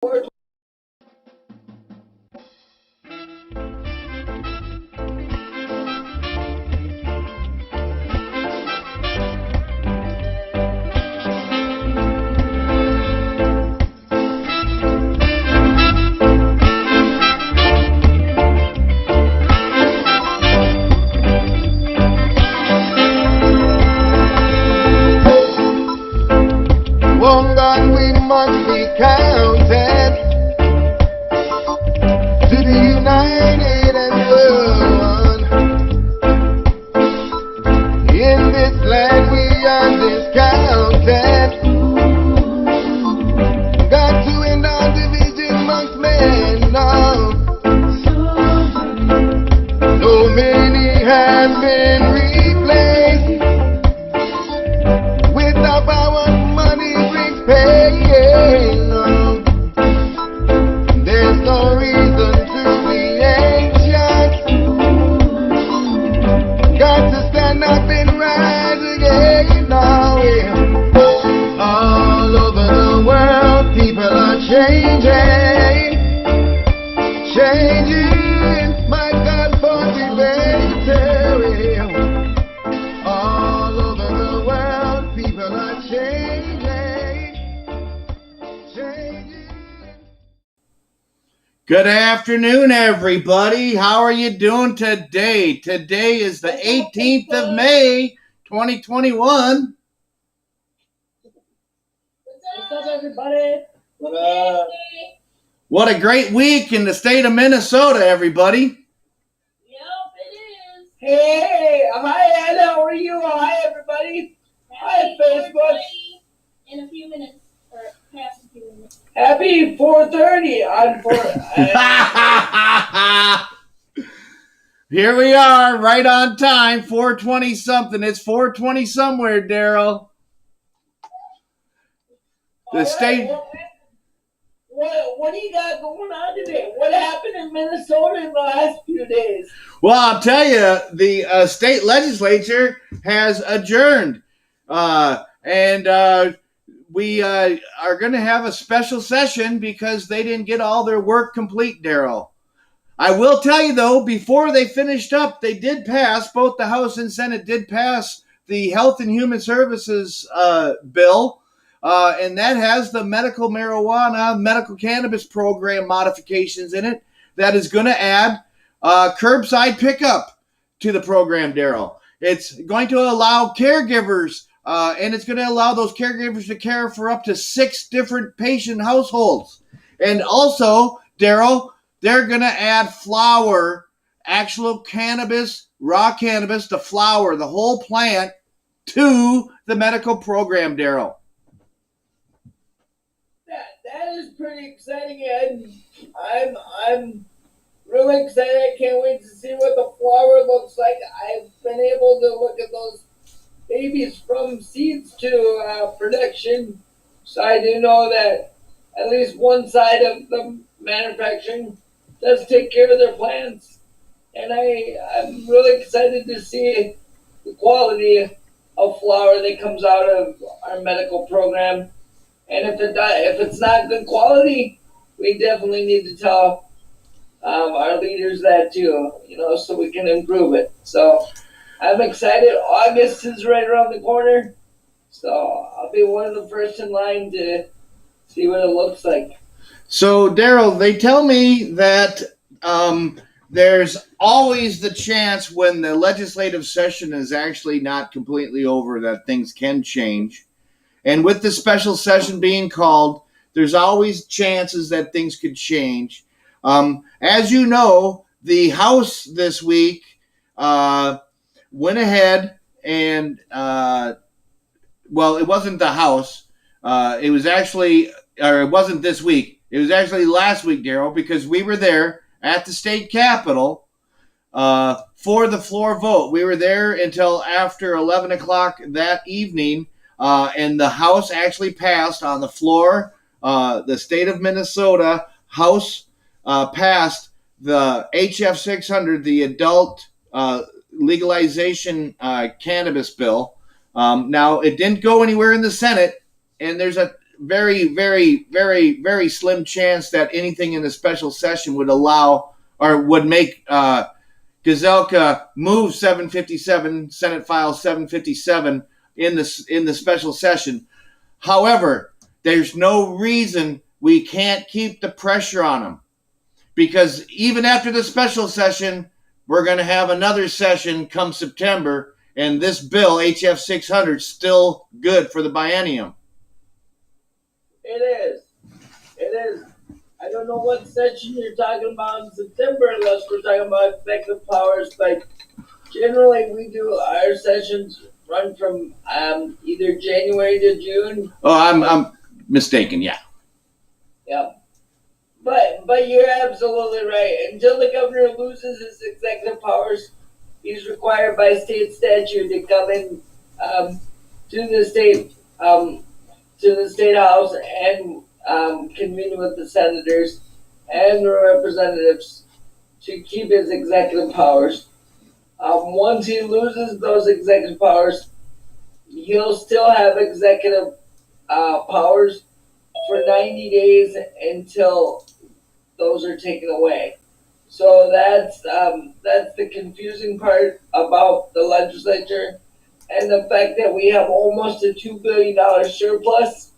One God we must be counted to the united and one. In this land we are discounted. Got to end our division amongst men now. So many have been replaced with our power. There's no reason to be anxious. Got to stand up and rise again now. All over the world, people are changing. My God, for the better. All over the world, people are changing. Good afternoon, everybody. How are you doing today? Today is the 18th of May, 2021. What's up, everybody? What up? What a great week in the state of Minnesota, everybody. Yep, it is. Hey, hi, Ed. How are you? Hi, everybody. Hi, Facebook. In a few minutes, or past a few minutes. Happy 4:30 on 4. Here we are, right on time, 4:20 something. It's 4:20 somewhere, Daryl. The state. What do you got going on today? What happened in Minnesota in the last few days? Well, I'll tell you, the state legislature has adjourned, and we are going to have a special session because they didn't get all their work complete, Daryl. I will tell you, though, before they finished up, they did pass, both the House and Senate did pass the Health and Human Services bill, and that has the medical marijuana, medical cannabis program modifications in it that is going to add curbside pickup to the program, Daryl. It's going to allow caregivers, and it's going to allow those caregivers to care for up to 6 different patient households. And also, Daryl, they're going to add flower, actual cannabis, raw cannabis, the flower, the whole plant, to the medical program, Daryl. That is pretty exciting, Ed. I'm really excited. I can't wait to see what the flower looks like. I've been able to look at those babies from seeds to production, so I do know that at least one side of the manufacturing does take care of their plants, and I'm really excited to see the quality of flower that comes out of our medical program. And if it's not good quality, we definitely need to tell our leaders that too, so we can improve it. So I'm excited. August is right around the corner, so I'll be one of the first in line to see what it looks like. So, Daryl, they tell me that there's always the chance when the legislative session is actually not completely over that things can change. And with the special session being called, there's always chances that things could change. As you know, the House this week went ahead and, well, it wasn't the House. It was actually, or it wasn't this week. It was actually last week, Daryl, because we were there at the state capitol for the floor vote. We were there until after 11 o'clock that evening. And the House actually passed on the floor. The state of Minnesota House passed the HF 600, the adult legalization cannabis bill. Now, it didn't go anywhere in the Senate, and there's a very, very, very, very slim chance that anything in the special session would allow or would make Gazelka move 757, Senate File 757 in the special session. However, there's no reason we can't keep the pressure on them, because even after the special session, we're going to have another session come September, and this bill, HF 600, is still good for the biennium. It is. It is. I don't know what session you're talking about in September, unless we're talking about executive powers, but generally we do our sessions run from either January to June. Oh, I'm mistaken. Yeah. Yeah. But you're absolutely right. Until the governor loses his executive powers, he's required by state statute to come in to the state house and convene with the senators and the representatives to keep his executive powers. Once he loses those executive powers, he'll still have executive powers for 90 days until those are taken away. So that's the confusing part about the legislature, and the fact that we have almost a $2 billion surplus.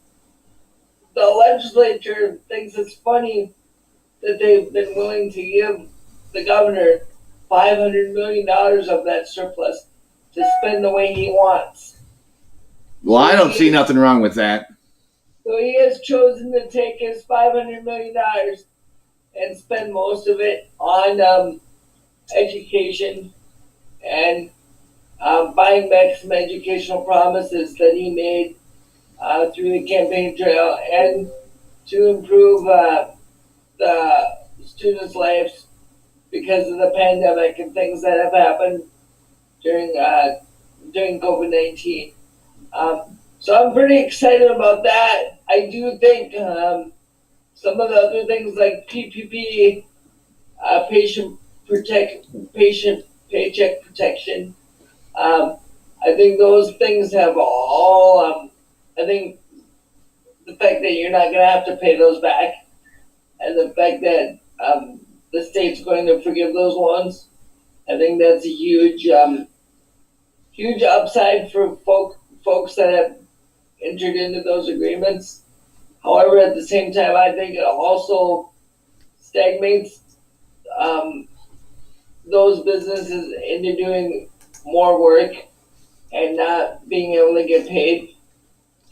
The legislature thinks it's funny that they've been willing to give the governor $500 million of that surplus to spend the way he wants. Well, I don't see nothing wrong with that. So he has chosen to take his $500 million and spend most of it on education and buying back some educational promises that he made through the campaign trail, and to improve the students' lives because of the pandemic and things that have happened during COVID-19. So I'm pretty excited about that. I do think some of the other things like PPP, patient paycheck protection, I think those things have all. I think the fact that you're not going to have to pay those back, and the fact that the state's going to forgive those loans, I think that's a huge upside for folks that have entered into those agreements. However, at the same time, I think it also stagnates those businesses into doing more work and not being able to get paid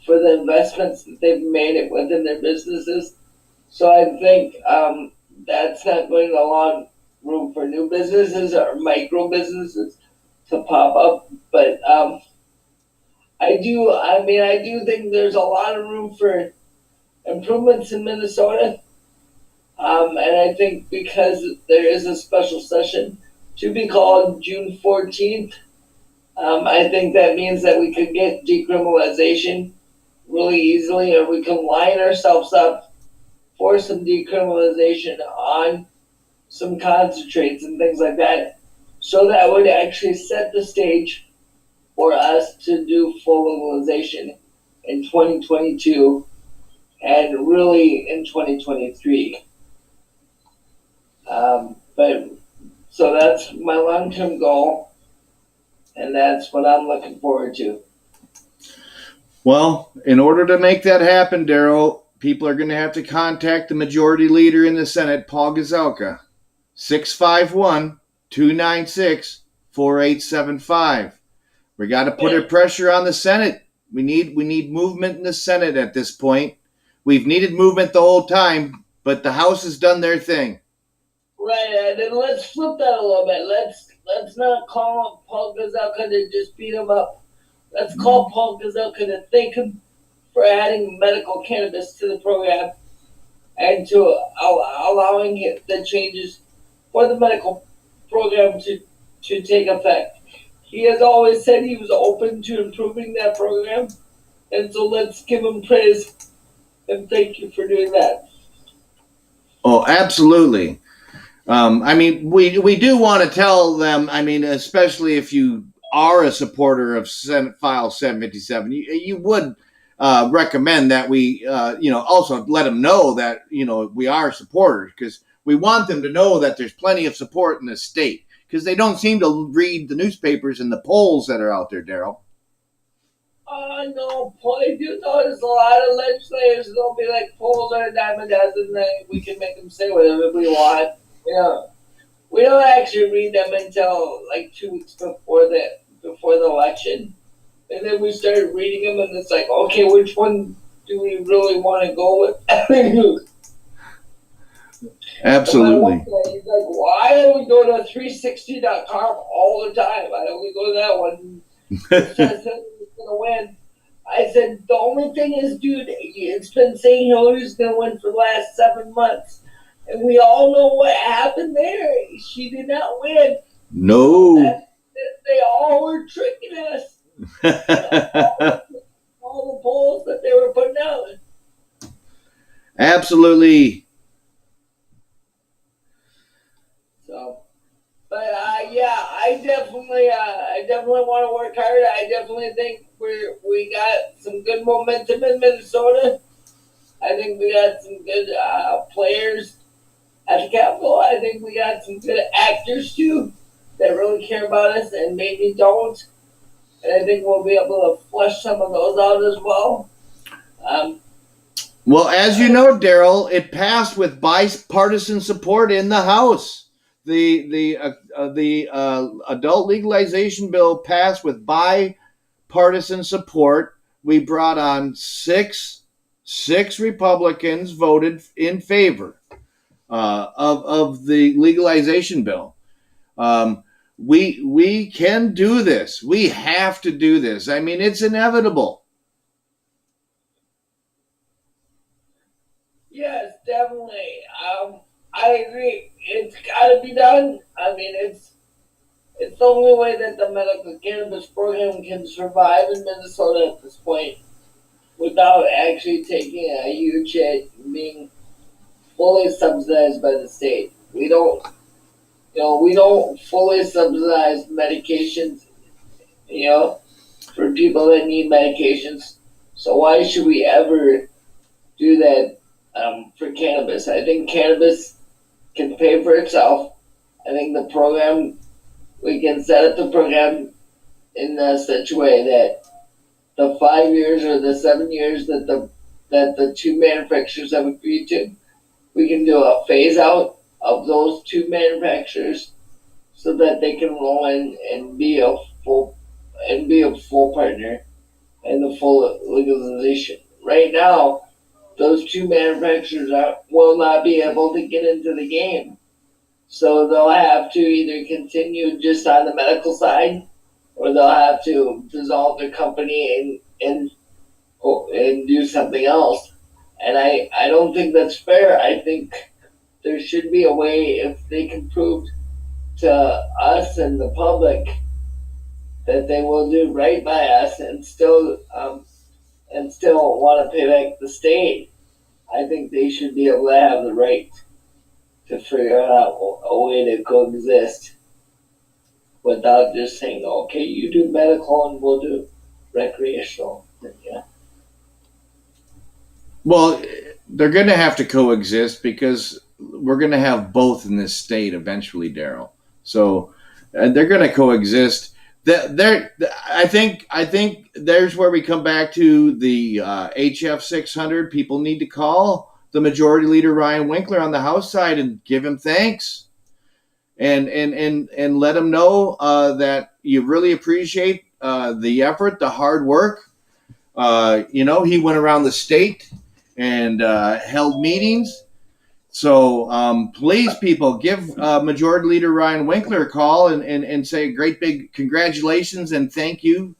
for the investments that they've made within their businesses. So I think that's not going to allow room for new businesses or micro businesses to pop up. But I do think there's a lot of room for improvements in Minnesota. And I think because there is a special session to be called June 14th, I think that means that we could get decriminalization really easily, or we can line ourselves up for some decriminalization on some concentrates and things like that. So that would actually set the stage for us to do full legalization in 2022 and really in 2023. But so that's my long-term goal, and that's what I'm looking forward to. Well, in order to make that happen, Daryl, people are going to have to contact the majority leader in the Senate, Paul Gazelka, 651-296-4875. We got to put a pressure on the Senate. We need movement in the Senate at this point. We've needed movement the whole time, but the House has done their thing. Right, and then let's flip that a little bit. Let's not call Paul Gazelka to just beat him up. Let's call Paul Gazelka to thank him for adding medical cannabis to the program and to allowing the changes for the medical program to take effect. He has always said he was open to improving that program, and so let's give him praise and thank you for doing that. Oh, absolutely. We do want to tell them, especially if you are a supporter of Senate File 757, you would recommend that we, also let them know that, we are supporters, because we want them to know that there's plenty of support in this state, because they don't seem to read the newspapers and the polls that are out there, Daryl. No, I do notice a lot of legislators, they'll be like, polls are a dime a dozen, and we can make them say whatever we want. We don't actually read them until like 2 weeks before the election. And then we started reading them, and it's like, okay, which one do we really want to go with? Absolutely. He's like, why don't we go to 360.com all the time? Why don't we go to that one? It says Hillary's going to win. I said, the only thing is, dude, it's been saying Hillary's going to win for the last 7 months. And we all know what happened there. She did not win. No. They all were tricking us. all the polls that they were putting out. Absolutely. So, but I definitely want to work hard. I definitely think we got some good momentum in Minnesota. I think we got some good players at the Capitol. I think we got some good actors too that really care about us and maybe don't. And I think we'll be able to flesh some of those out as well. Well, as you know, Daryl, it passed with bipartisan support in the House. The adult legalization bill passed with bipartisan support. We brought on six Republicans voted in favor of the legalization bill. We can do this. We have to do this. I mean, it's inevitable. Yes, definitely. I agree. It's got to be done. I mean, it's the only way that the medical cannabis program can survive in Minnesota at this point without actually taking a huge hit and being fully subsidized by the state. We don't fully subsidize medications, for people that need medications. So why should we ever do that for cannabis? I think cannabis can pay for itself. I think we can set up the program in such a way that the 5 years or the 7 years that the two manufacturers have agreed to, we can do a phase out of those two manufacturers so that they can roll in and be a full partner in the full legalization. Right now, those two manufacturers will not be able to get into the game. So they'll have to either continue just on the medical side, or they'll have to dissolve their company and do something else. And I don't think that's fair. I think there should be a way, if they can prove to us and the public that they will do right by us and still want to pay back the state. I think they should be able to have the right to figure out a way to coexist without just saying, okay, you do medical and we'll do recreational. Yeah. Well, they're going to have to coexist because we're going to have both in this state eventually, Daryl. So they're going to coexist. I think there's where we come back to the HF 600. People need to call the Majority Leader Ryan Winkler on the House side and give him thanks, and let him know that you really appreciate the effort, the hard work. He went around the state and held meetings. So please, people, give Majority Leader Ryan Winkler a call and say a great big congratulations and thank you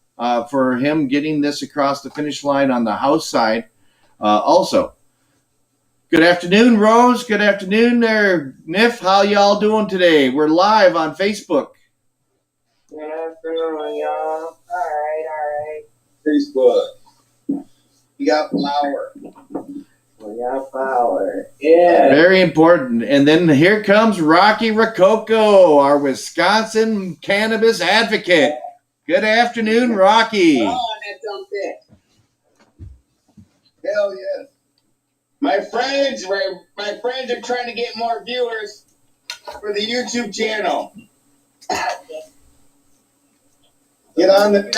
for him getting this across the finish line on the House side. Also, good afternoon, Rose. Good afternoon there, Niff. How y'all doing today? We're live on Facebook. Good afternoon, y'all. All right. Facebook. You got flour. We got power. Yeah. Very important. And then here comes Rocky Rococo, our Wisconsin cannabis advocate. Good afternoon, Rocky. Hell yes. My friends are trying to get more viewers for the YouTube channel. Get on there.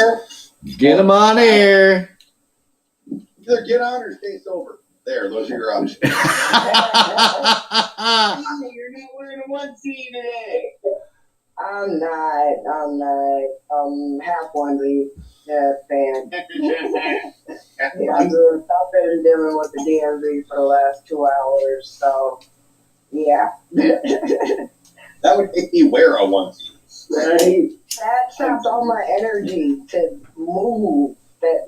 Get them on air. Either get on or stay sober. There, those are your options. You're not wearing a onesie today. I'm not. Half onesie fan. Yeah, I've been dealing with the DMV for the last 2 hours, so yeah. That would make me wear a onesie. Right? That traps all my energy to move. That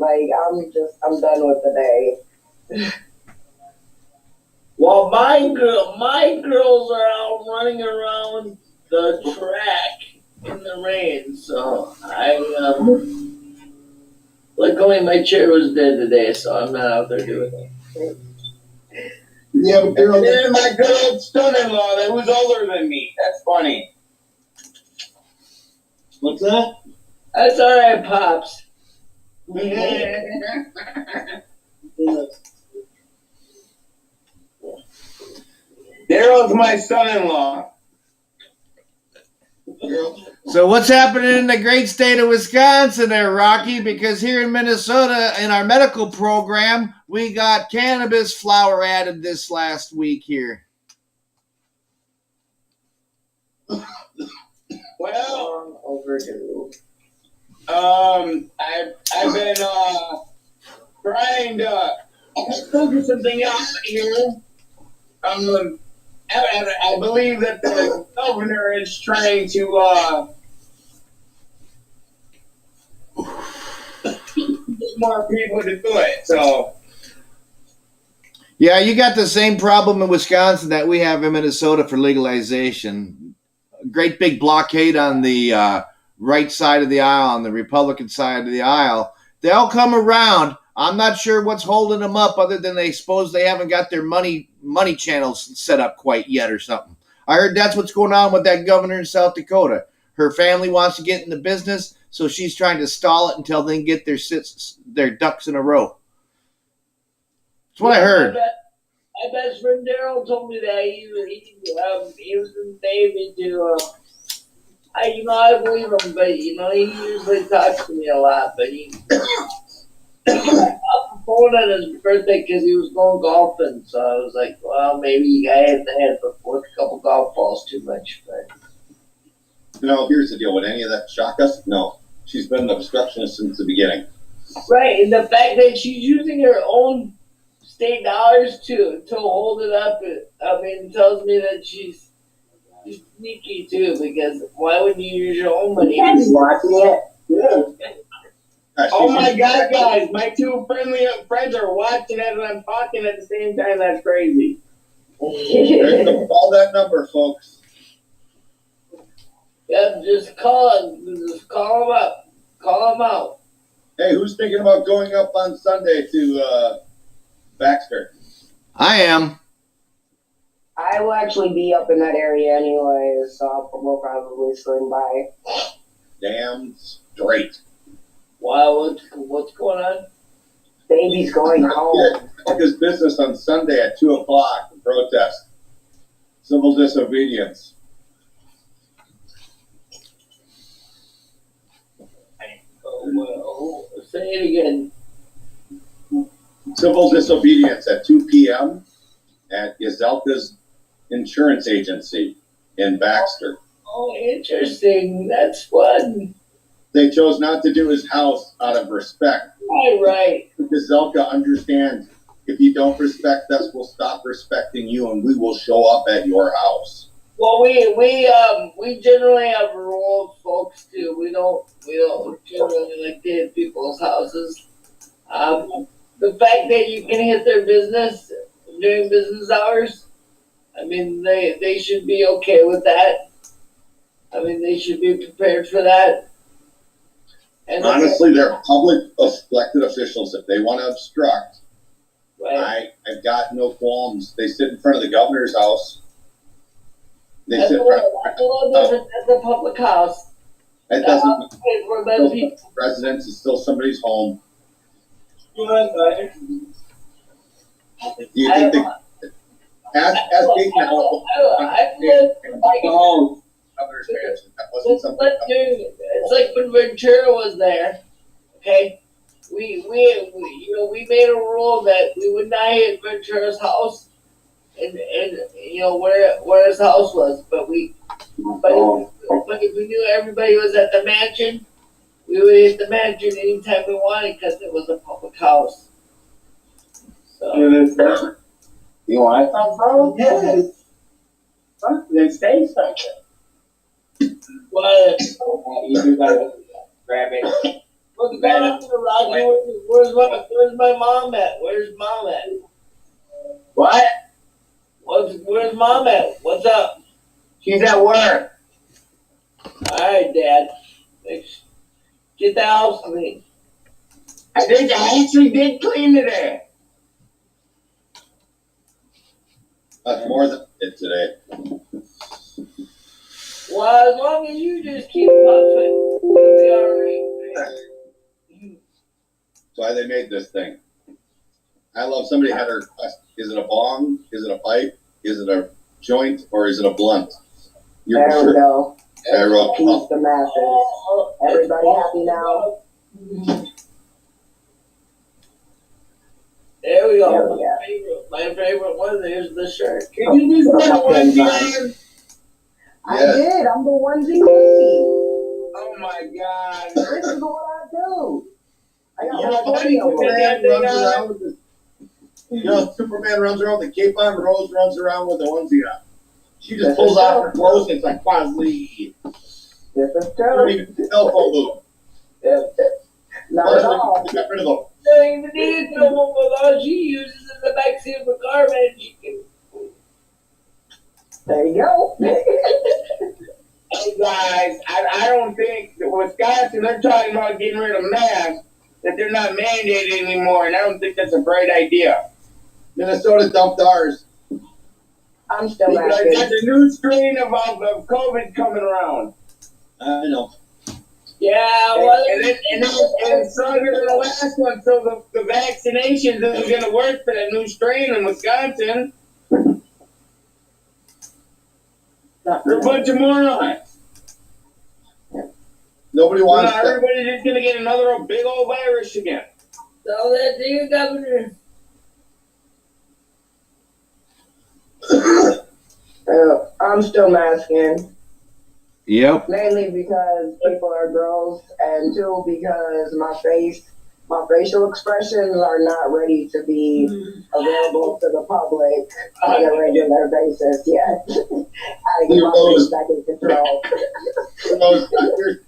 I'm done with the day. Well, my girls are out running around the track in the rain, so luckily my chair was dead today, so I'm not out there doing it. Yeah, but then my good old son-in-law that was older than me. That's funny. What's that? That's all right, pops. Daryl's my son-in-law. So what's happening in the great state of Wisconsin there, Rocky? Because here in Minnesota, in our medical program, we got cannabis flower added this last week here. Well, Long overdue. I've been trying to figure something out here. I believe that the governor is trying to get more people to do it. So Yeah, you got the same problem in Wisconsin that we have in Minnesota for legalization. A great big blockade on the right side of the aisle, on the Republican side of the aisle. They'll come around. I'm not sure what's holding them up other than they suppose they haven't got their money channels set up quite yet or something. I heard that's what's going on with that governor in South Dakota. Her family wants to get in the business, so she's trying to stall it until they can get their ducks in a row. That's what I heard. My best friend Daryl told me that he was in the Navy to. I believe him, but he usually talks to me a lot. But he got off the phone on his birthday because he was going golfing. So I was like, well, maybe you guys had with a couple golf balls too much. But here's the deal. Would any of that shock us? No. She's been an obstructionist since the beginning. right, and the fact that she's using her own state dollars to hold it up, tells me that she's sneaky too. Because why wouldn't you use your own money? Watching it. Yeah. Oh my God, guys! My two friends are watching it, and I'm talking at the same time. That's crazy. Call that number, folks. Yeah, just call them up. Call them out. Hey, who's thinking about going up on Sunday to Baxter? I am. I will actually be up in that area anyway, so we'll probably swing by. Damn straight. Wow, what's going on? Baby's going home. Took his business on Sunday at 2 o'clock to protest civil disobedience. Oh, well, say it again. Civil disobedience at 2 p.m. at Yazelka's insurance agency in Baxter. Oh, interesting. That's fun. They chose not to do his house out of respect. Right. Yazelka understands if you don't respect us, we'll stop respecting you and we will show up at your house. Well, we generally have a rule of folks too. We don't generally like to hit people's houses. The fact that you can hit their business during business hours, they should be okay with that. They should be prepared for that. And honestly, they're public elected officials. If they want to obstruct, right. I've got no qualms. They sit in front of the governor's house. That's a little different. That's a public house. It doesn't. For those people. Residence is still somebody's home. Do you think ask Kate now? I've lived like Oh, Governor's Mansion. That wasn't something. it's like when Ventura was there. Okay, we we made a rule that we would not hit Ventura's house, and where his house was, but if we knew everybody was at the mansion, we would hit the mansion anytime we wanted because it was a public house. So. You want some, bro? Yes. Then say something. What? You gotta grab it. What's going on, Rocky? Where's my mom at? Where's mom at? What? Where's mom at? What's up? She's at work. All right, Dad. Thanks. Get the house clean. I think I actually did clean today. That's more than it today. Well, as long as you just keep puffing, you'll be all right. That's why they made this thing. I love somebody had a request. Is it a bong? Is it a pipe? Is it a joint? Or is it a blunt? You There we prefer. go. I wrote, Peace the masses. Everybody happy now? There we There go. we go. My favorite one is the shirt. Can you just put a onesie on? I Yes. did. I'm the onesie queen. Oh my god. This is what I do. I got You my know, body over Superman Yeah, runs yeah. around with the, Superman runs around with the cape on, Rose runs around with the onesie on. She just pulls off her clothes and it's like Quasley. This is I don't true. even cell phone booth. Not at all. They got rid of them. Don't even need to know what all she uses in the backseat of a car, man. She can. There you go. Hey guys, I don't think that Wisconsin, they're talking about getting rid of masks, that they're not mandated anymore, and I don't think that's a great idea. Minnesota dumped ours. I'm still Because laughing. there's a new strain of COVID coming around. I know. Yeah, well, And it's stronger than the last one, so the vaccinations isn't going to work for that new strain in Wisconsin. They're a bunch of morons. Nobody Well, wants now to. everybody's just going to get another big old virus again. tell that to your governor. I'm still masking. Yep. Mainly because people are gross, and two, because my facial expressions are not ready to be available to the public on a regular basis yet. I get my face back in control.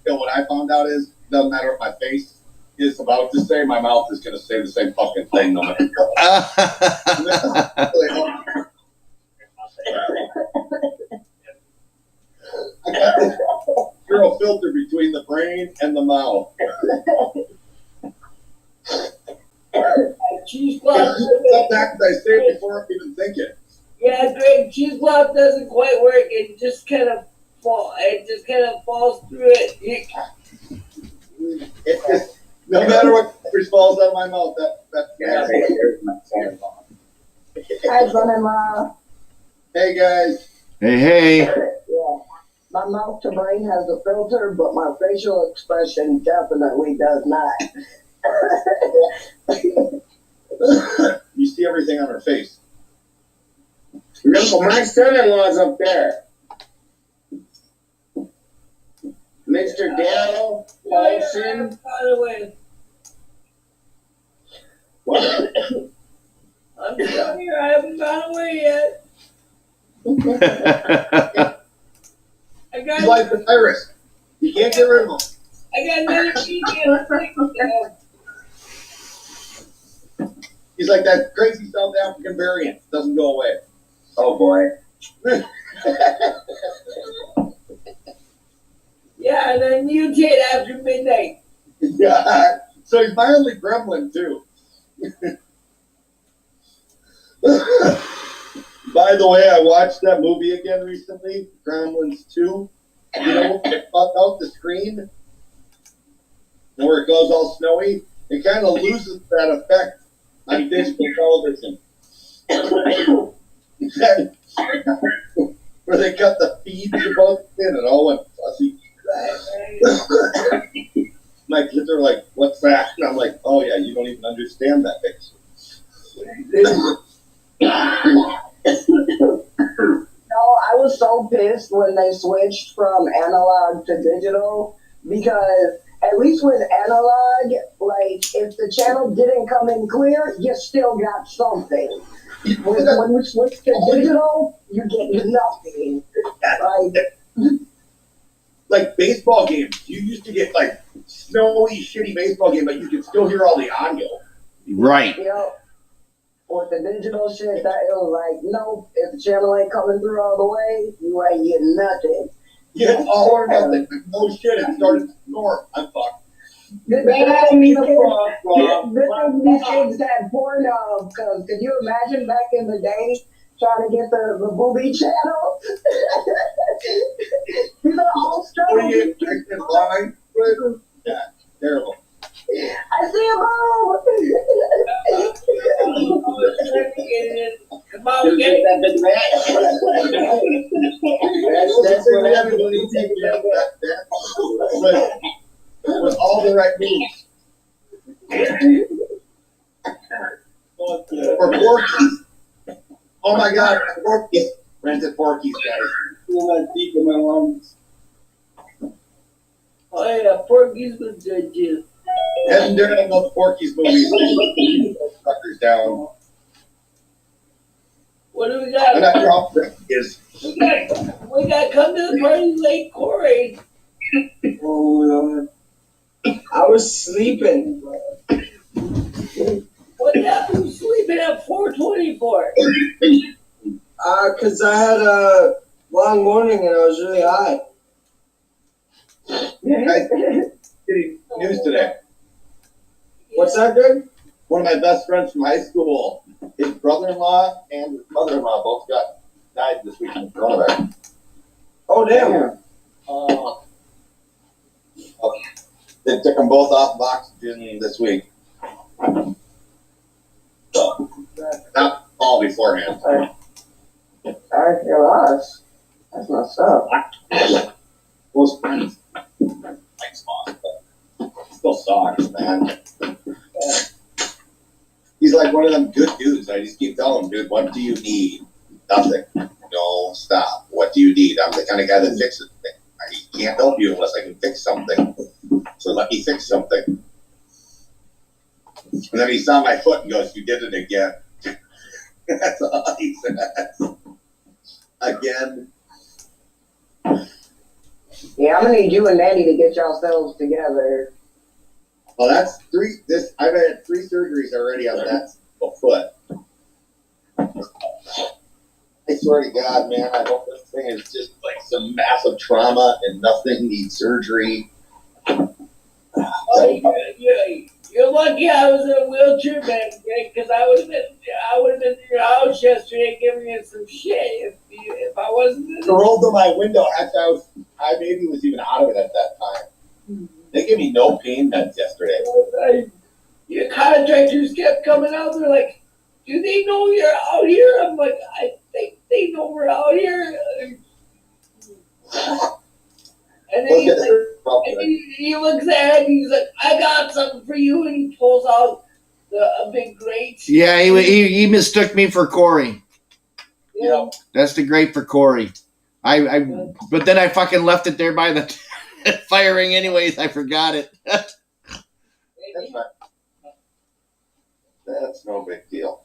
What I found out is, doesn't matter what my face is about to say, my mouth is going to say the same fucking thing no matter what. I got zero filter between the brain and the mouth. Cheesecloth. Sometimes I say it before I'm even thinking. Yeah, Greg, cheesecloth doesn't quite work. It just kind of falls through it. It just, no matter what falls out of my mouth, that's Hi, son-in-law. Hey guys. Hey. Yeah. My mouth to brain has a filter, but my facial expression definitely does not. You see everything on her face. No, my son-in-law's up there. Mr. Darrell Paulson. By the way, What? I'm still here. I haven't gone away yet. I He's got like the virus. You can't get rid of him. another weekend. He's like that crazy South African variant. Doesn't go away. Oh boy. Yeah, and then mutate after midnight. Yeah. So he's mildly gremlin too. By the way, I watched that movie again recently, Gremlins 2. You know, out the screen, and where it goes all snowy, it kind of loses that effect on digital television. Where they cut the feeds above it and all went fuzzy. My kids are like, "What's that?" And I'm like, "Oh yeah, you don't even understand that picture." No, I was so pissed when they switched from analog to digital because at least with analog, like if the channel didn't come in clear, you still got something. When we switch to digital, you get nothing. Like baseball games, you used to get like snowy, shitty baseball game, but you could still hear all the audio. Right. You know, with the digital shit, that it was like, nope, if the channel ain't coming through all the way, you ain't getting nothing. Yeah, it's all or nothing. No shit, it started to storm. I'm fucked. These kids had porn of, because could you imagine back in the day trying to get the booby channel? These are all struggles. 48 pregnant blind. Yeah, terrible. I see a Come on, get it. That's what happened when you take that. With all the right moves. For Porky's. Oh my God, Porky's. Rented Porky's, guys. Feel that deep in my lungs. Oh yeah, Porky's was good too. Heading during those Porky's movies. Suckers down. What do we got? I'm not sure how Porky is. We got come to the party late, Corey. Oh, I was sleeping. What happened? You sleeping at 4:20 for? Cause I had a long morning and I was really hot. Guys, getting news today. What's that, Greg? One of my best friends from high school, his brother-in-law and his mother-in-law both died this week from coronavirus. Oh, damn. They took them both off of oxygen this week. So, not all beforehand. Sorry for your loss. That's messed up. Close friends. Like Spock, but still sucks, man. He's like one of them good dudes. I just keep telling him, dude, what do you need? Nothing. No, stop. What do you need? I'm the kind of guy that fixes things. I can't help you unless I can fix something. So let me fix something. And then he saw my foot and goes, you did it again. That's all he said. Again. Yeah, I'm gonna need you and Mandy to get yourselves together. Well, that's I've had 3 surgeries already on that foot. I swear to God, man, I hope this thing is just like some massive trauma and nothing needs surgery. Oh, you're lucky I was in a wheelchair, man, because I would have been in your house yesterday giving you some shit if I wasn't. I rolled to my window. Actually, I maybe was even out of it at that time. They gave me no pain meds yesterday. Your contractors kept coming out. They're like, "Do they know you're out here?" I'm like, "I think they know we're out here." And then he looks at it, he's like, "I got something for you," and he pulls out a big grate. Yeah, he mistook me for Corey. Yeah. That's the grate for Corey. But then I fucking left it there by the firing anyways. I forgot it. That's fine. That's no big deal.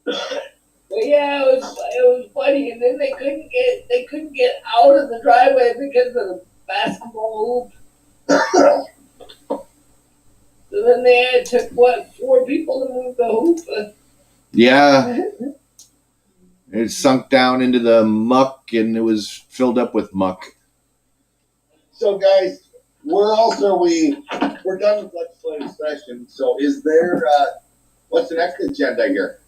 But yeah, it was funny, and then they couldn't get out of the driveway because of the basketball hoop. So then they took 4 people to move the hoop. Yeah. It sunk down into the muck and it was filled up with muck. So, guys, we're done with legislative session. So, is there what's the next agenda here?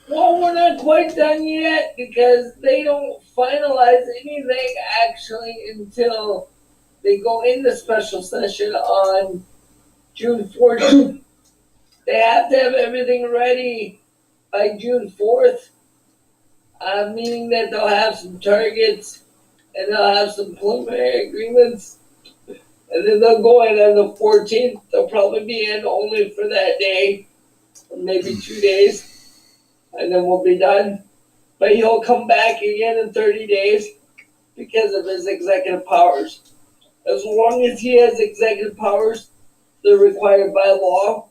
Well, we're not quite done yet because they don't finalize anything actually until they go into special session on June 14th. They have to have everything ready by June 4th, meaning that they'll have some targets and they'll have some preliminary agreements. And then they'll go in on the 14th. They'll probably be in only for that day, or maybe 2 days, and then we'll be done. But he'll come back again in 30 days because of his executive powers. As long as he has executive powers, they're required by law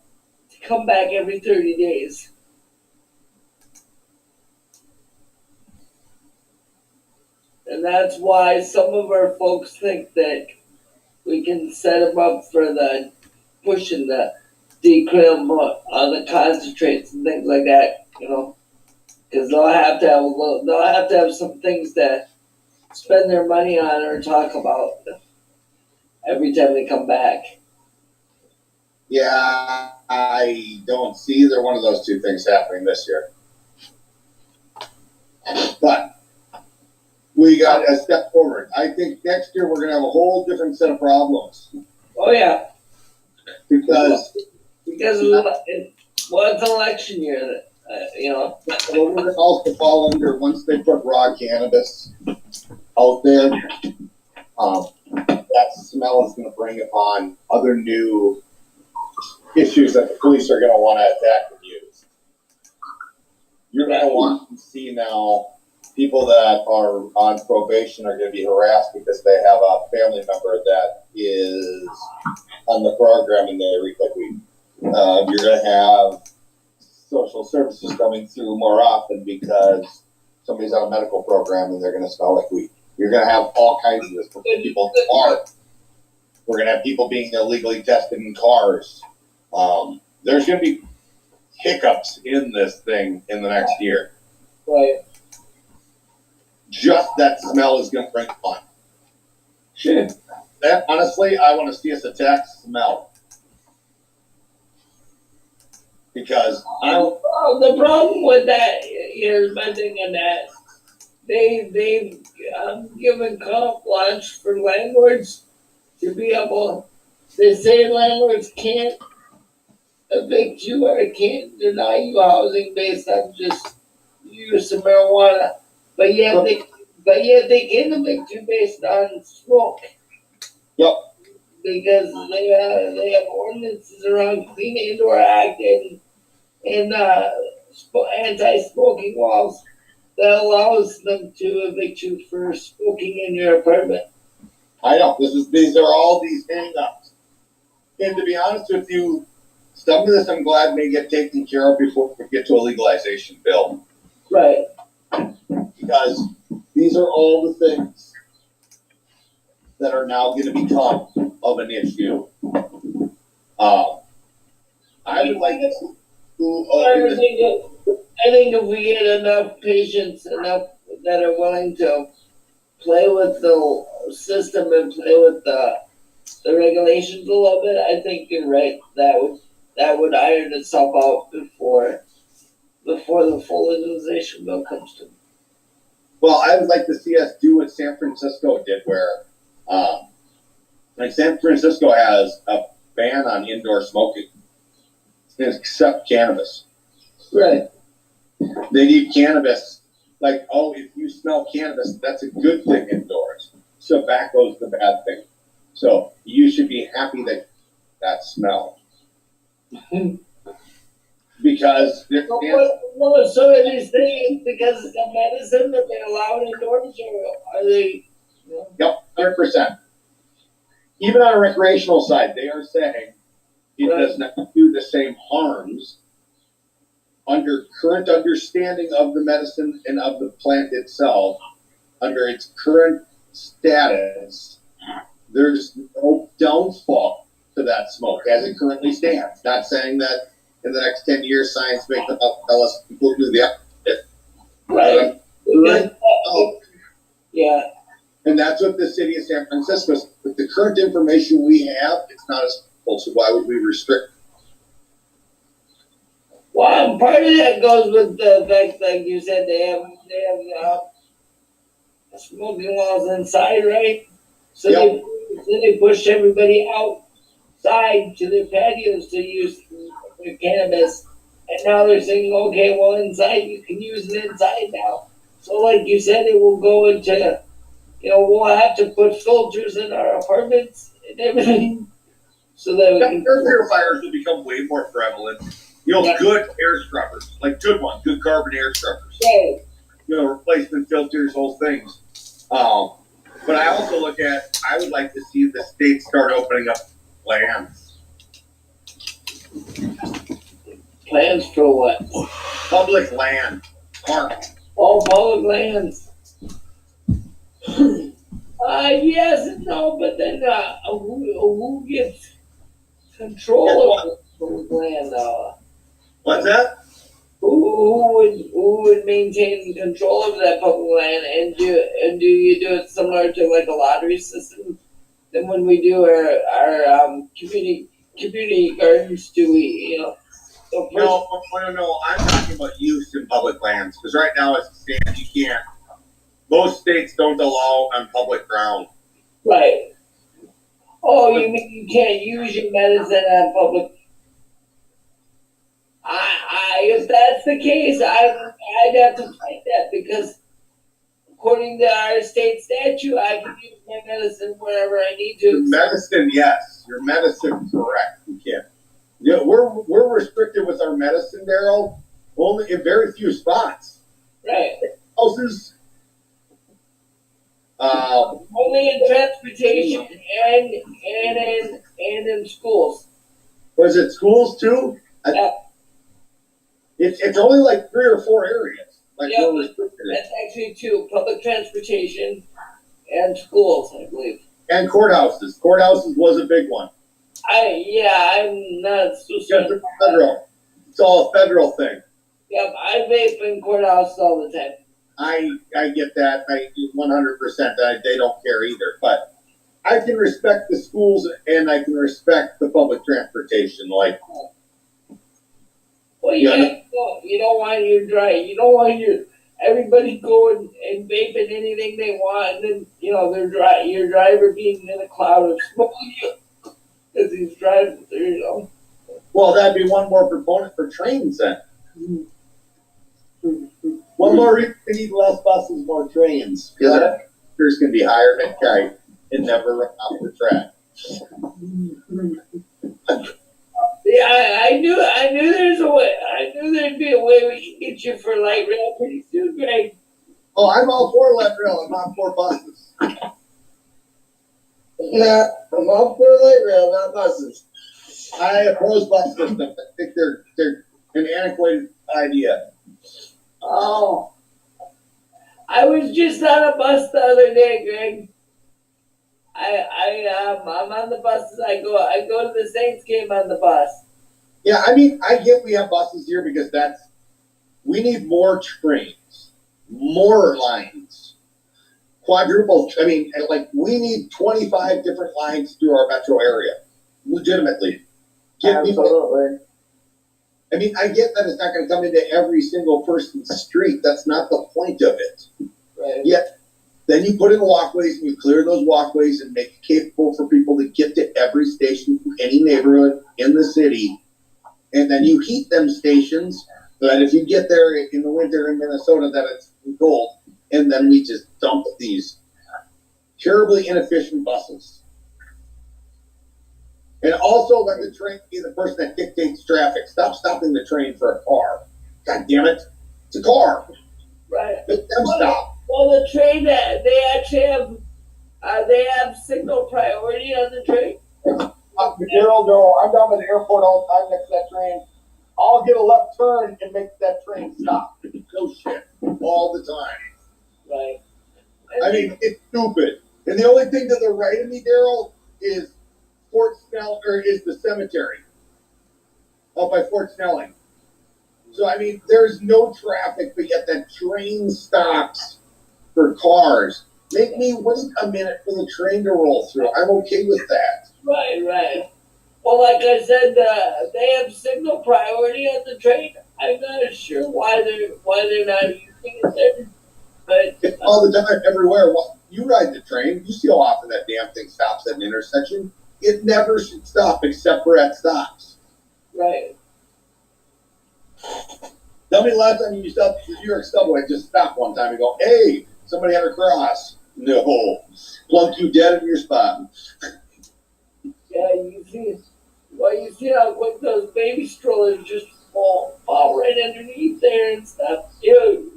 to come back every 30 days. And that's why some of our folks think that we can set them up for the pushing the decrim on the concentrates and things like that, you know, because they'll have to have some things to spend their money on or talk about every time they come back. Yeah, I don't see either one of those two things happening this year. But we got a step forward. I think next year we're going to have a whole different set of problems. Oh yeah, Because it's an election year, you know. we're going to also fall under, once they put raw cannabis out there, that smell is going to bring upon other new issues that the police are going to want to attack and use. You're going to want to see now people that are on probation are going to be harassed because they have a family member that is on the program and they reek like weed. You're going to have social services coming through more often because somebody's on a medical program and they're going to smell like weed. You're going to have all kinds of this. People are. We're going to have people being illegally tested in cars. There's going to be hiccups in this thing in the next year. Right. Just that smell is going to bring fun. Sure. That, honestly, I want to see us attack smell. Because The problem with that, here's my thing on that. They've given carte blanche for landlords to be able. They say landlords can't evict you or can't deny you housing based on just use of marijuana, but yet they can evict you based on smoke. Yep. Because they have ordinances around Clean Indoor Act and anti-smoking laws that allows them to evict you for smoking in your apartment. I know these are all these hang-ups. And to be honest with you, some of this I'm glad may get taken care of before we get to a legalization bill. Right. Because these are all the things that are now going to become of an issue. I would like to see who I think if we get enough patients, enough that are willing to play with the system and play with the regulations a little bit, I think you're right. That would iron itself out before the full legalization bill comes to. Well, I would like to see us do what San Francisco did, where, like San Francisco has a ban on indoor smoking, except cannabis. Right. They need cannabis. Like, oh, if you smell cannabis, that's a good thing indoors. Tobacco's the bad thing. So you should be happy that smell. Because Well, so are these things because it's a medicine that they allow indoors, or are they? Yep, 100%. Even on a recreational side, they are saying it does not do the same harms under current understanding of the medicine and of the plant itself. Under its current status, there's no downfall to that smoke as it currently stands. Not saying that in the next 10 years, science may come up and tell us people do the opposite. Right. Yeah. And that's what the city of San Francisco, with the current information we have, it's not as full, so why would we restrict? Well, part of that goes with the fact, like you said, they have smoking laws inside, right? So Yep. they pushed everybody outside to their patios to use their cannabis And now they're saying, okay, well, inside, you can use it inside now. So like you said, it will go into, we'll have to put filters in our apartments and everything so that we Air can. purifiers will become way more prevalent. Yeah. Good air scrubbers, like good ones, good carbon air scrubbers. Okay. Replacement filters, whole things. But I also I would like to see the state start opening up lands, Plans for what? public land, park. All public lands. Yes and no, but then who gets control of the public land? What's that? Who would maintain control of that public land, and do you do it similar to like a lottery system? Then when we do our community gardens, do we the first, No. I'm talking about use in public lands because right now, as it stands, you can't. Most states don't allow on public ground. right? Oh, you mean you can't use your medicine on public? If that's the case, I'd have to fight that because according to our state statute, I can use my medicine wherever I need Your to. medicine, yes, your medicine, correct. You can't. Yeah, we're restricted with our medicine, Daryl, only in very few spots. Right. Houses. Only in transportation and in schools. Was it schools too? Yeah. It's only like 3 or 4 areas. Like Yeah, we're restricted in. That's actually two: public transportation and schools, I believe. And courthouses. Courthouses was a big one. I'm not so Just certain. federal. It's all a federal thing. Yep, I vape in courthouses all the time. I get that. 100%. They don't care either. But I can respect the schools and I can respect the public transportation. Like, Well, Yeah. you don't want your everybody going and vaping anything they want, and then your driver being in a cloud of smoke as he's driving through. well, that'd be one more proponent for trains then. One more reason we need less buses, more trains. Because there's going to be higher than kite and never run off the track. Yeah, I knew there's a way. I knew there'd be a way we could get you for light rail pretty soon, Greg. Oh, I'm all for light rail. I'm not for buses. Yeah, I'm all for light rail, not buses. I oppose bus systems. I think they're an antiquated idea. Oh, I was just on a bus the other day, Greg. I'm on the buses. I go to the Saints game on the bus. Yeah, I mean, I get we have buses here because we need more trains, more lines, quadruple. I mean, like we need 25 different lines through our metro area, legitimately. Absolutely. I mean, I get that it's not going to come into every single person's street. That's not the point of it. Right. Yet, then you put in walkways and you clear those walkways and make it capable for people to get to every station from any neighborhood in the city. And then you heat them stations so that if you get there in the winter in Minnesota that it's cold. And then we just dump these terribly inefficient buses. And also let the train be the person that dictates traffic. Stop stopping the train for a car. God damn it. It's a car. Right. Let them stop. Well, the train they actually have signal priority on the train. Daryl, no, I'm down by the airport all the time next to that train. I'll get a left turn and make that train stop. No shit. All the time. Right. I mean, it's stupid. And the only thing to the right of me, Daryl, is the cemetery. Up by Fort Snelling. So, I mean, there's no traffic, but yet that train stops for cars. Make me wait a minute for the train to roll through. I'm okay with that. Right. Well, like I said, they have signal priority on the train. I'm not sure why they're not using it there, but It's all the time, everywhere. Well, you ride the train, you see how often that damn thing stops at an intersection. It never should stop except for at stops. right. Tell me the last time you stopped the New York subway, just stop one time and go, hey, somebody had a cross. No. Plunk you dead in your spot. Yeah, you see how quick those baby strollers just fall right underneath there and stuff, dude.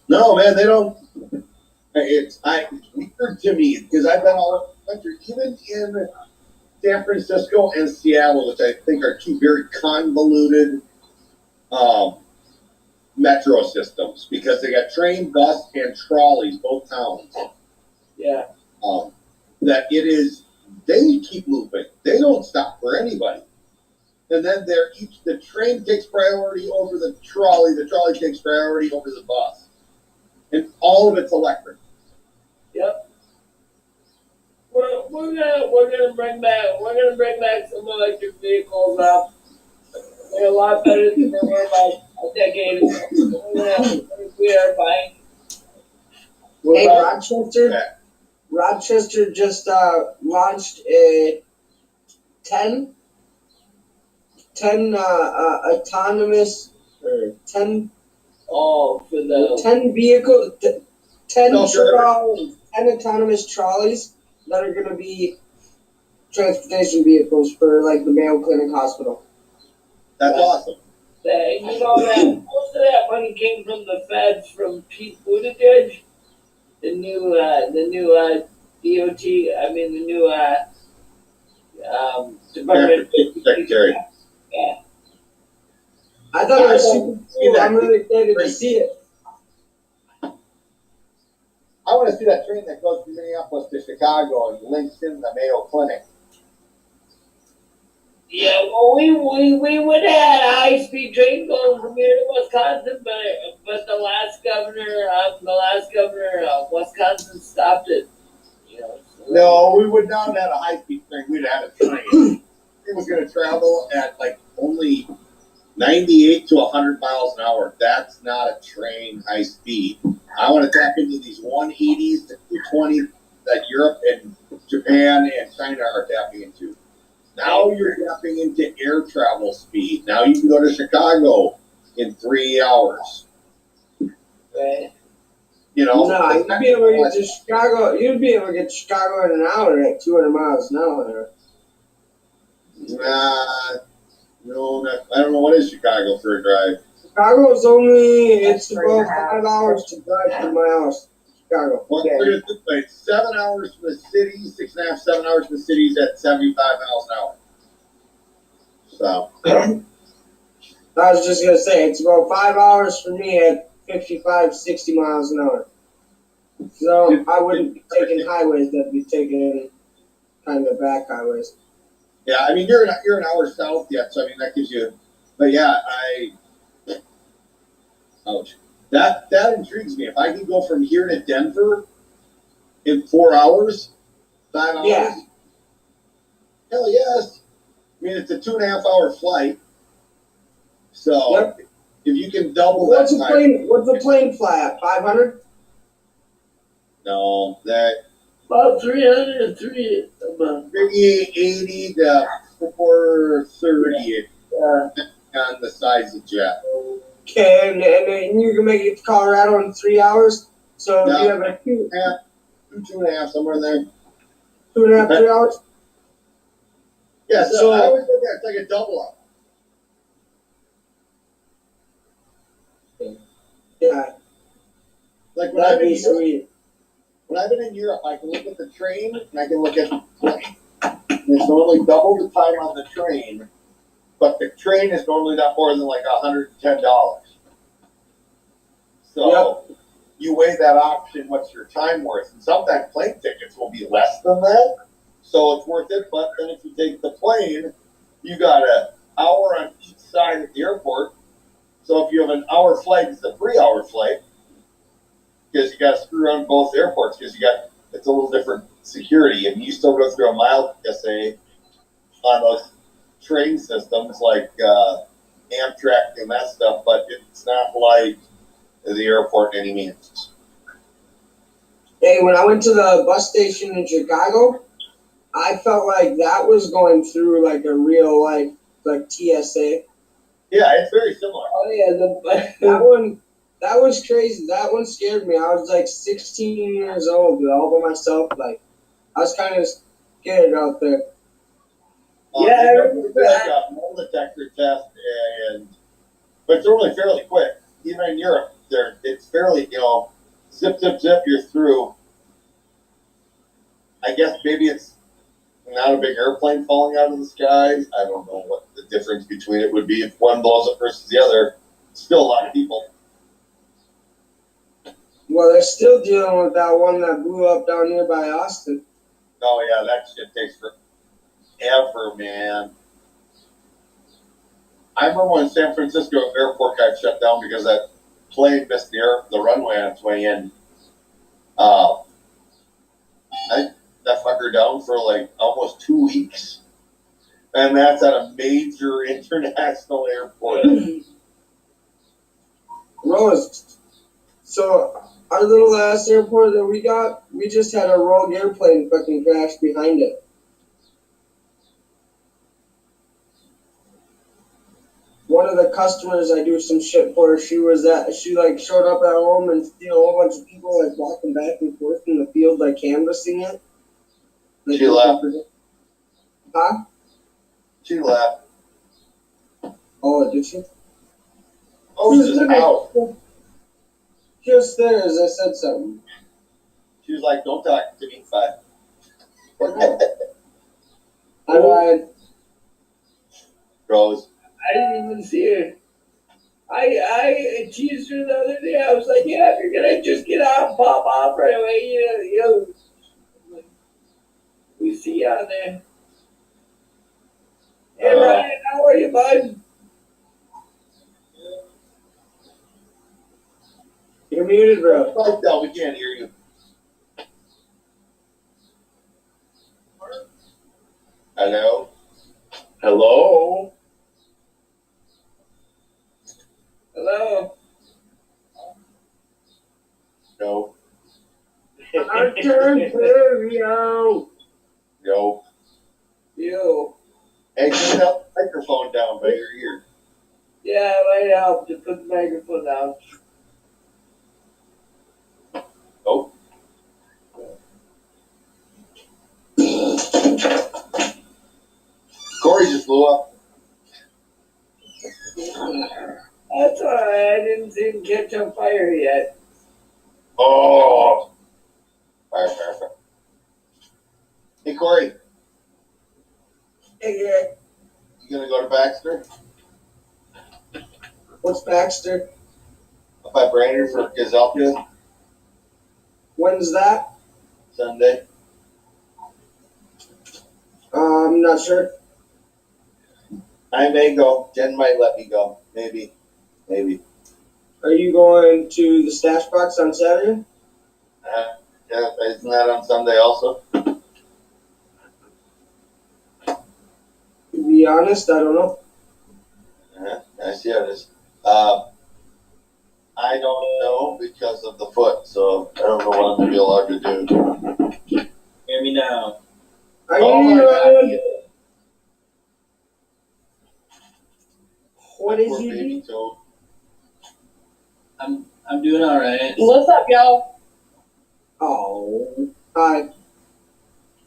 No, man, they don't. It's weird to me because I've been all over the country, even in San Francisco and Seattle, which I think are two very convoluted metro systems because they got train, bus, and trolleys, both towns. Yeah. That it is, they keep moving. They don't stop for anybody. And then the train takes priority over the trolley takes priority over the bus. And all of it's electric. Yep. We're gonna bring back some electric vehicles up. They're a lot better than they were about a decade ago. We are buying. Hey, Well, Rochester. yeah. Rochester just launched a 10 autonomous 10 Oh, for the 10 vehicle 10 Self-driving. 10 autonomous trolleys that are going to be transportation vehicles for like the Mayo Clinic Hospital. That's awesome. that most of that money came from the feds from Pete Buttigieg, the new DOT. I mean the new Department Secretary. Yeah. I thought it was I super want to see cool. that. I'm really excited to see it. I want to see that train that goes from Minneapolis to Chicago and links in the Mayo Clinic. Yeah, well, we would have had a high-speed train going from here to Wisconsin, but the last governor of Wisconsin stopped it. You know, so No, we would not have had a high-speed train. We'd have had a train. It was going to travel at like only 98 to 100 miles an hour. That's not a train high speed. I want to tap into these 180s to 220s that Europe and Japan and China are tapping into. Now you're tapping into air travel speed. Now you can go to Chicago in 3 hours. Right. You know, No, you'd be able to get to Chicago. You'd be able to get to Chicago in an hour at 200 miles an hour. No, I don't know what is Chicago for a drive. Chicago is it's about 5 hours to drive from my house. Chicago. Well, look at it this way: 7 hours from the city, 6.5, 7 hours from the cities at 75 miles an hour. So, I was just gonna say it's about 5 hours for me at 55, 60 miles an hour. So I wouldn't be taking highways. I'd be taking kind of back highways. yeah, I mean you're an hour south yet, so I mean that gives you. But yeah, ouch. That intrigues me. If I can go from here to Denver in 4 hours, 5 hours, Yeah. hell yes. I mean it's a 2.5 hour flight. So Yep. if you can double What's that a time, plane? What's a plane fly at? 500? no, that About 303 about 380 to 430 on the size of jet. Okay, and then you can make it to Colorado in 3 hours. So No. you have a 2.5, somewhere in there. 2.5, 3 hours. Yeah, So- so I always think that's like a double up. Yeah, Like when that'd be sweet. When I've been in Europe, I can look at the train and I can look at the plane. And it's normally double the time on the train, but the train is normally not more than like $110. So you weigh that option, what's your time worth? And sometimes plane tickets will be less than that, so it's worth it. But then if you take the plane, you got an hour on each side of the airport. So if you have an hour flight, it's a 3 hour flight. Because you got to screw around both airports because it's a little different security, and you still go through a mile TSA on those train systems like Amtrak and that stuff, but it's not like the airport in any means. Hey, when I went to the bus station in Chicago, I felt like that was going through like a real life like TSA. Yeah, it's very similar. Oh yeah, That was crazy. That one scared me. I was like 16 years old, all by myself. Like, I was kind of scared out there. Yeah, I It's remember like a metal detector test, but it's only fairly quick. Even in Europe, it's fairly, zip, zip, zip, you're through. I guess maybe it's not a big airplane falling out of the sky. I don't know what the difference between it would be if one blows up versus the other. Still a lot of people. Well, they're still dealing with that one that blew up down here by Austin. Oh yeah, that shit takes forever, man. I remember when San Francisco airport got shut down because that plane missed the runway on its way in. That fucker down for like almost 2 weeks, and that's at a major international airport. Rose, so our little ass airport that we got, we just had a rogue airplane fucking crash behind it. One of the customers I do some shit for, she like showed up at home and a whole bunch of people like walking back and forth in the field like canvassing it. Like, She left. Huh? She left. Oh, did she? Oh, She was just looking- out. Just there as I said something. She was like, "Don't talk to me." Bye. I lied. Rose. I didn't even see her. I teased her the other day. I was like, yeah, if you're gonna just get out and pop off right away, we see you on there. Hey Ryan, how are you, bud? You're muted, bro. No, we can't hear you. Hello? Hello? Hello. No. Ontario. No. You. Hey, turn that microphone down by your ear. Yeah, it might help to put the microphone down. Oh. Corey just blew up. That's alright. I didn't see him catch on fire yet. Oh. Fire, fire, fire. Hey, Corey, Hey, you gonna go to Baxter? what's Baxter? Up by Brainerd for Gazelka When's that? Sunday? I'm not sure. I may go. Jen might let me go. Maybe. Maybe. Are you going to the stash box on Saturday? Yeah, isn't that on Sunday also? To be honest, I don't know. I see how it is. I don't know because of the foot, so I don't know what I'm gonna be allowed to do. Hear me now. Are Oh my you God. What is Poor he baby doing? toe. I'm doing all right. What's up, y'all? Oh, hi.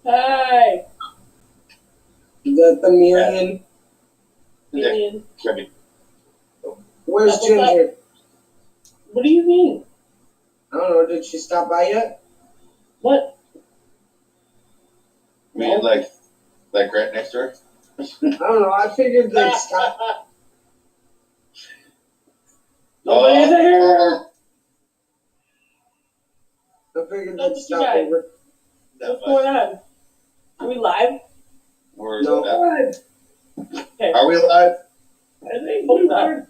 Hi. Is that the million? Million. Jimmy. Where's What's up? Ginger? What do you mean? I don't know. Did she stop by yet? What? I mean, like right next to her. I don't know. I figured they'd stop. Nobody's here. I figured Look they'd at stop you guys. over. What's going on? Are we live? We're No. Okay. Are we live? I think we were.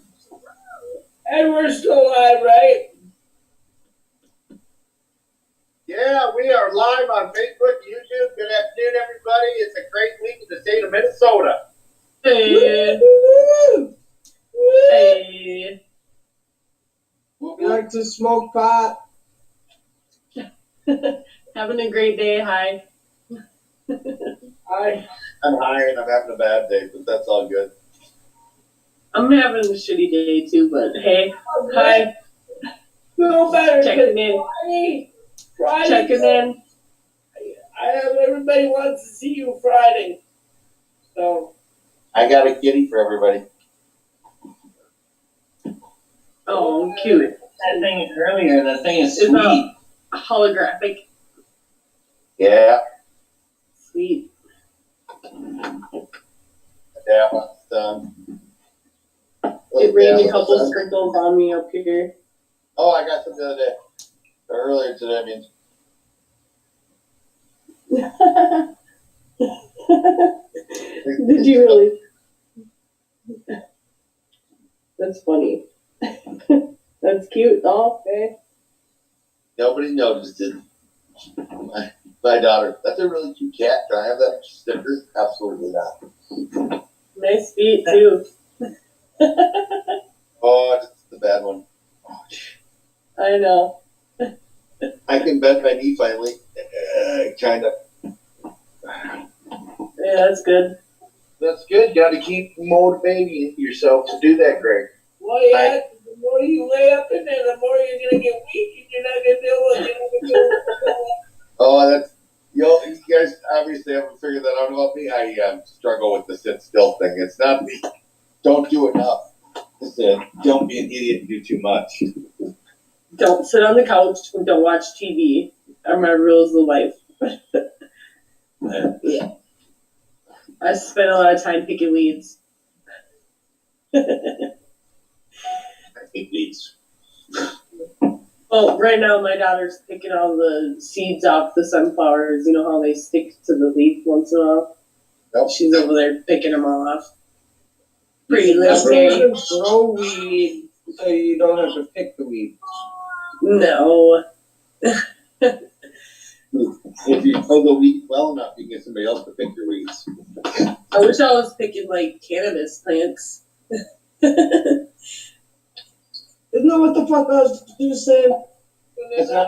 And we're still live, right? Yeah, we are live on Facebook, YouTube. Good afternoon, everybody. It's a great week in the state of Minnesota. Hey. Woo! Hey. We like to smoke pot. Having a great day. Hi. I'm high and I'm having a bad day, but that's all good. I'm having a shitty day too, but hey, hi, Feel better. checking in, Friday. checking in. I have everybody wants to see you Friday. So I got a kitty for everybody. Oh, cute. That thing earlier, that thing is It's sweet. Holographic. Yeah, Sweet. yeah, It rained a couple sprinkles on me up here. Oh, I got some the other day. Earlier today, I mean. Did you really? That's funny. That's cute, though. Okay. Nobody noticed it. My daughter, that's a really cute cat. Can I have that sticker? Absolutely not. Nice feet, too. Oh, it's the bad one. I know. I can bend my knee finally. Kind of. Yeah, that's good. That's good. Got to keep motivating yourself to do that, Greg. well, yeah, the more you lay up in there, the more you're gonna get weak, and you're not gonna be able. You're not gonna be able to Oh, that's you guys obviously haven't figured that out about me. I struggle with the sit still thing. It's not me. Don't do enough. It's don't be an idiot and do too much. Don't sit on the couch and don't watch TV. Are my rules of life. Yeah. I spend a lot of time picking weeds. I hate these. Well, right now my daughter's picking all the seeds off the sunflowers. You know how they stick to the leaf once in a while? Yep. She's over there picking them all off. Pretty You little should Mary. never grow weed so you don't have to pick the weed. No. If you know the weed well enough, you can get somebody else to pick your weeds. I wish I was picking like cannabis plants. Isn't that what the fuck I was just saying? It's not-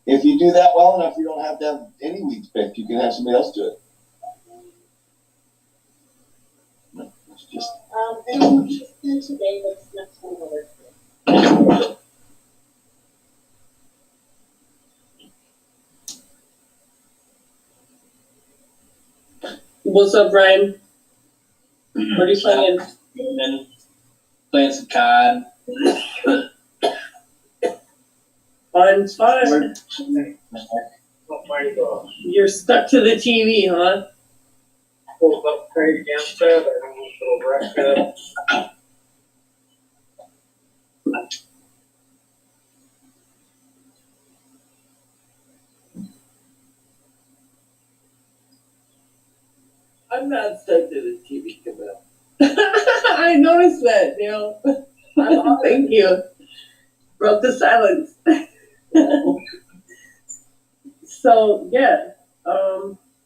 If you do that well enough, you don't have to have any weeds picked. You can have somebody else do it. It's just And she's done today, but it's next one over. What's up, Brian? What are you playing? And then playing some COD. Fun's fun. You're stuck to the TV, huh? I'm not stuck to the TV, Camille. I noticed that, Dale. Thank you. Broke the silence. So, yeah.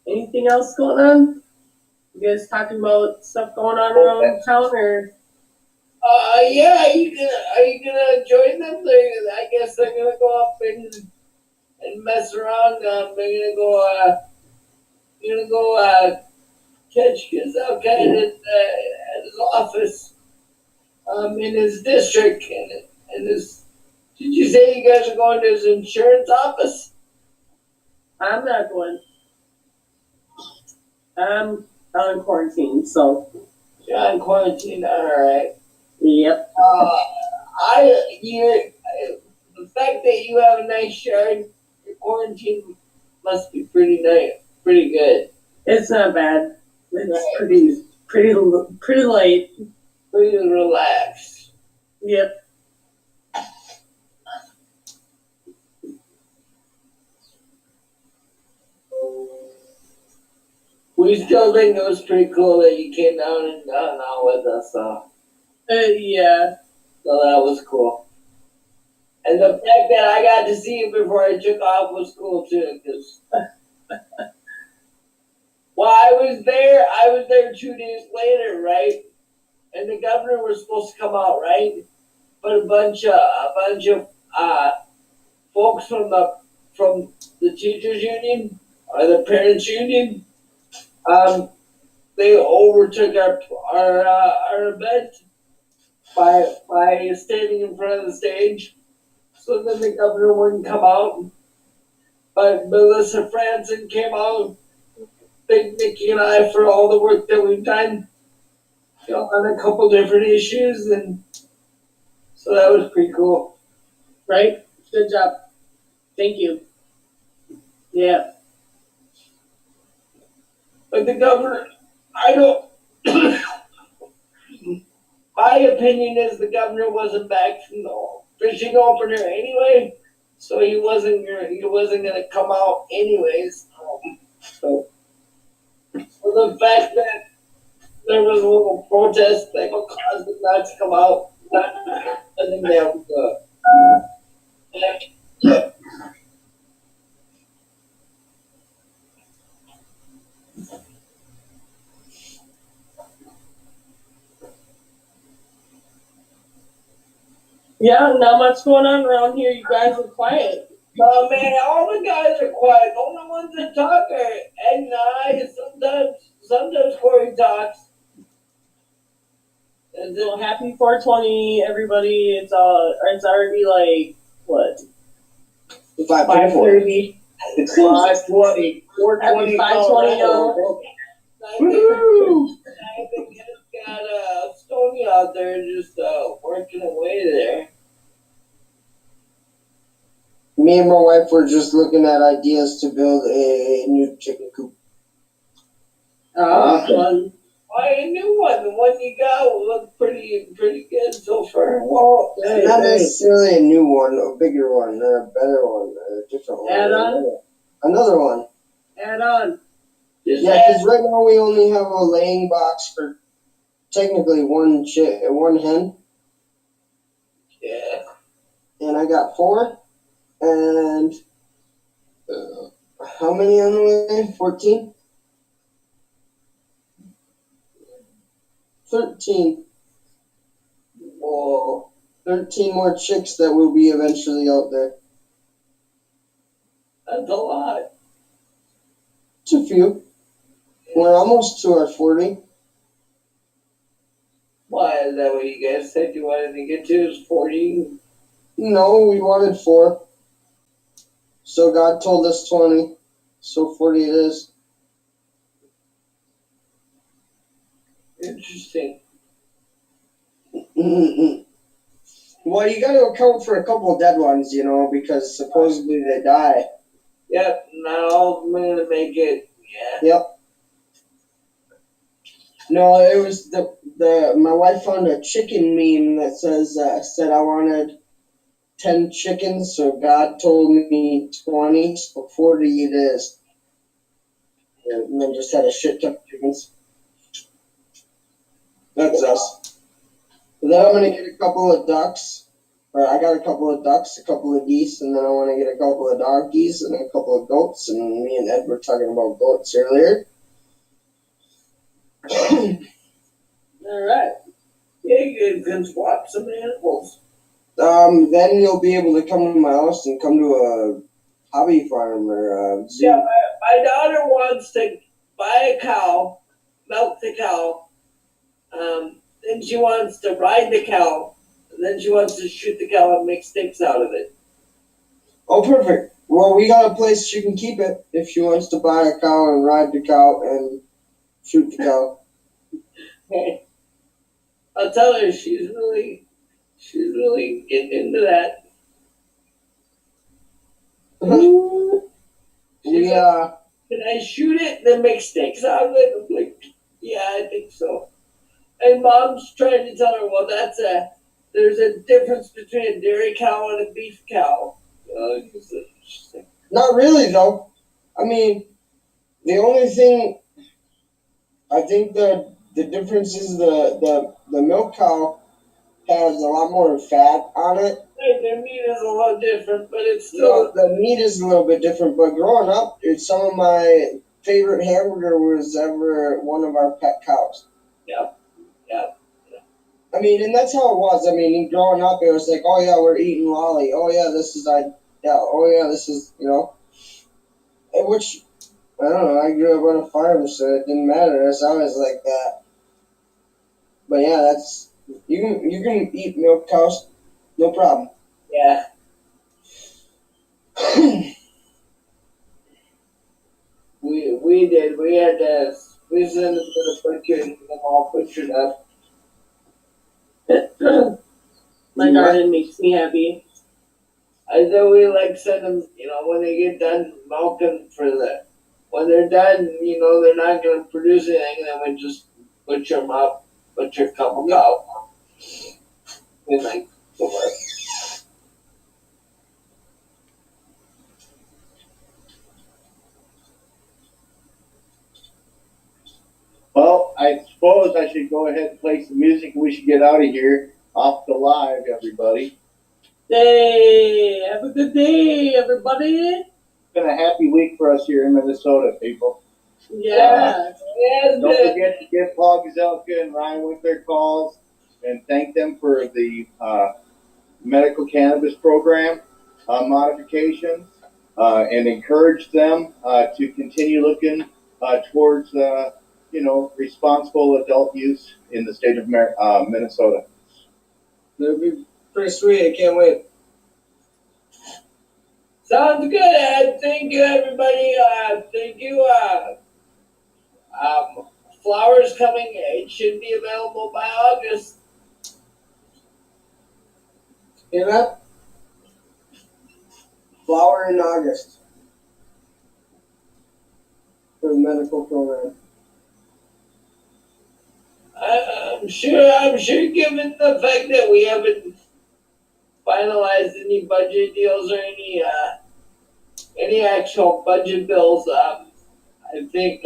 Anything else going on? You guys talking about stuff going on around town, or? Yeah, are you gonna join them? I guess they're gonna go up and mess around. They're gonna go catch kids outside at his office, in his district, and his. Did you say you guys are going to his insurance office? I'm not going. I'm on quarantine, so. You're on quarantine, all right. Yep. The fact that you have a nice yard, your quarantine must be pretty nice, pretty good. It's not bad. It's Right. pretty light. Pretty relaxed. Yep. We still think it was pretty cool that you came down and hung out with us, Yeah. so that was cool. And the fact that I got to see you before I took off was cool too, because well, I was there 2 days later, right? And the governor was supposed to come out, right? But a bunch of folks from the teachers union or the parents union they overtook our event by standing in front of the stage. So then the governor wouldn't come out. But Melissa Franson came out, thanked Nikki and I for all the work that we've done, on a couple different issues, and so that was pretty cool. Right? Good job. Thank you. Yeah. But the governor, I don't. My opinion is the governor wasn't back from the fishing opener anyway, so he wasn't gonna come out anyways. So the fact that there was a little protest that caused him not to come out, I think that was Yeah, not much going on around here. You guys are quiet. Oh man, all the guys are quiet. The only ones that talk are Ed and I. Sometimes Corey talks. And Well, happy 420, everybody. It's already like, what? 5:30. It's 5:20. 4:20. Happy 5:20, y'all. I think it's got Stony out there just working away there. Me and my wife were just looking at ideas to build a new chicken coop. Fun. Why a new one? The one you got will look pretty good so far. Well, not necessarily a new one, a bigger one, or a better one, or a different one. Add on? Another one. Add on. Just Yeah, because right now we only have a laying box for technically one hen, yeah. and I got 4. And how many on the way? 14? 13. Whoa. 13 more chicks that will be eventually out there. That's a lot. It's a few. We're almost to our 40. Why is that what you guys said you wanted to get to? Is 40? No, we wanted 4. So God told us 20. So 40 it is. Interesting. Well, you got to account for a couple of dead ones, because supposedly they die. Yep, not all of them are gonna make it. Yeah. Yep. No, it was my wife found a chicken meme that said I wanted 10 chickens, so God told me 20, so 40 it is. And then just had a shit ton of chickens. That's us. But then I'm going to get a couple of ducks. Or I got a couple of ducks, a couple of geese, and then I want to get a couple of donkeys and a couple of goats. And me and Ed were talking about goats earlier. All right. Yeah, you can swap some animals. Then you'll be able to come to my house and come to a hobby farm or a zoo. Yeah, my daughter wants to buy a cow, milk the cow, then she wants to ride the cow, and then she wants to shoot the cow and make steaks out of it. Oh, perfect. Well, we got a place she can keep it if she wants to buy a cow and ride the cow and shoot the cow. I'll tell her she's really getting into that. Can I shoot it and then make steaks out of it? I'm like, yeah, I think so. And Mom's trying to tell her, well, there's a difference between a dairy cow and a beef cow. Not really, though. I mean, the only thing I think the difference is the milk cow has a lot more fat on it. Their meat is a lot different, but it's still. The meat is a little bit different, but growing up, some of my favorite hamburger was ever one of our pet cows. Yeah. I mean, and that's how it was. I mean, growing up, it was like, oh yeah, we're eating lolly. Oh yeah, this is, and which I don't know. I grew up on a farm, so it didn't matter. It's always like that. But yeah, that's you can eat milk cows, no problem. Yeah. We did. We had to. We sent them to the butcher and get them all butchered up. My garden makes me happy. I thought we like send them. You know, when they get done milking for the. When they're done, you know, they're not going to produce anything. Then we just butcher them up, butcher a couple cows. And like the work. Well, I suppose I should go ahead and play some music and we should get out of here. Off the live, everybody. Hey, have a good day, everybody. It's been a happy week for us here in Minnesota, people. Yeah. Yes, Don't forget to give Paul Gazelka and Ryan with their calls and thank them for the medical cannabis program modifications and encourage them to continue looking towards responsible adult use in the state of Minnesota. It'll be pretty sweet. I can't wait. Sounds good, Ed. Thank you, everybody. Thank you. Flowers coming. It should be available by August. Hear that? Flower in August for the medical program. I'm sure, given the fact that we haven't finalized any budget deals or any actual budget bills, I think.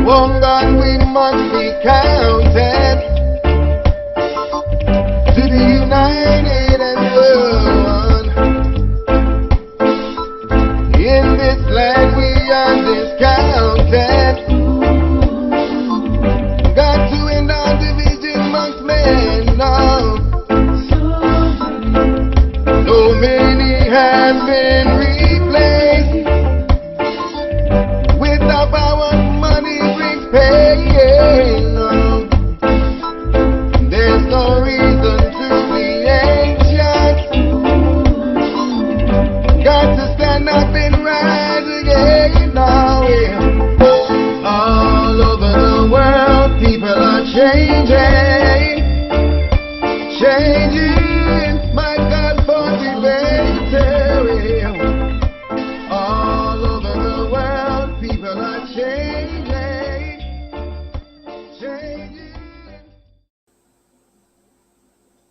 One God we must be counted to the united and one. In this land we are discounted. Got to end our division amongst men now. So many have been replaced without power. There's no reason to be anxious. Got to stand up and rise again now. All over the world, people are changing.